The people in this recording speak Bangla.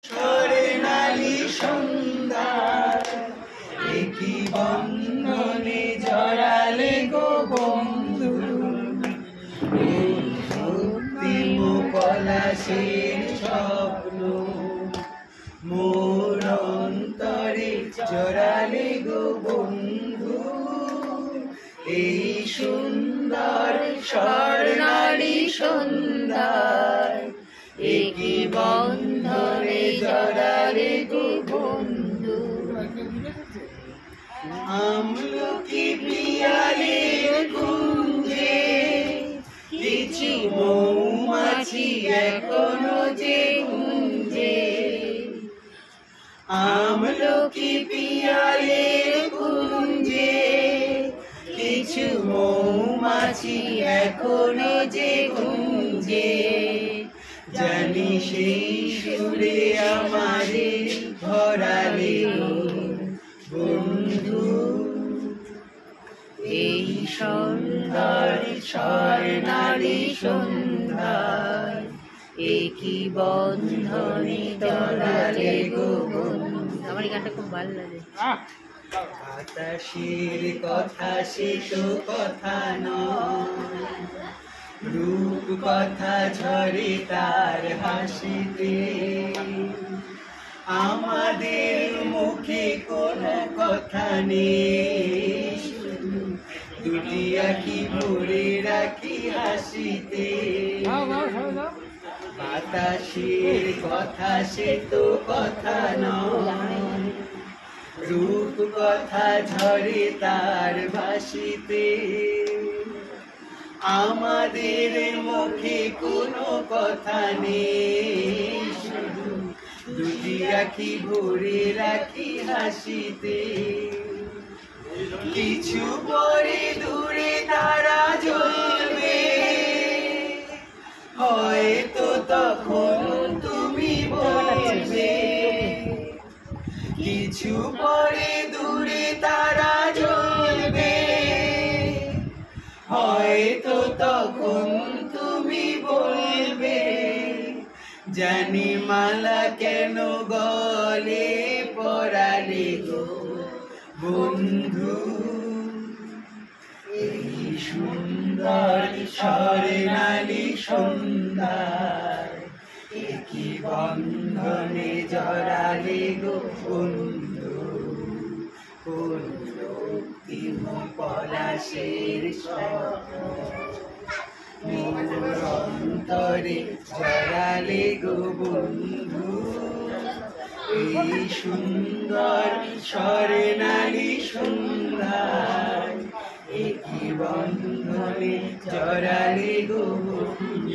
স্বর্ণালী সন্ধ্যার একই বন্ধনে জড়ালে গো বন্ধু, অন্তিম পলাশের স্বপ্ন মোর অন্তরে জড়ালে গো বন্ধু। এই সুন্দর স্বর্ণালী সন্ধ্যায় একই বন্ধনে জড়ালে গো বন্ধু। আমলকি পিয়ালির কুঞ্জে কিছু মৌমাছি এখনো যে গুঞ্জে। আমলকি পিয়ালির কুঞ্জে কিছু মৌমাছি এখনো যে গুঞ্জে। জানি সেই সুরে আমারে ধরালে বন্ধু। এই সুন্দর স্বর্ণালী সন্ধ্যায় একই বন্ধনে জড়ালে গো বন্ধু। আমার এই গানটা খুব ভালো লাগে। বাতাসের কথা শেষ কথা নয়, রূপ কথা ঝরে তার হাসিতে। আমাদের মুখে কোনো কথা নেই, দুটি আঁখি ভরে রাখি হাসিতে। বাতাসের কথা সে তো কথা নয়, রূপ কথা ঝরে তার ভাসিতে। আমাদের মুখে কোনো কথা নেই, শুধু দুটি আঁখি ভরে রাখি হাসিতে। কিছু পরে দূরে তারা জ্বলবে, হয়তো তখন তুমি বলবে। কিছু পরে দূরে তারা জ্বলবে, হয়তো তখন তুমি বলবে। জানি মালা কেন গলে পরালে গো বন্ধু। এই সুন্দর স্বর্ণালী সন্ধ্যায় একই বন্ধনে জড়ালে গো বন্ধু। অন্তিম পলাশের স্বপ্ন মোর অন্তরে জড়ালে গো বন্ধু। এই সুন্দর স্বর্ণালী সন্ধ্যায় একই বন্ধনে জড়ালে গো বন্ধু।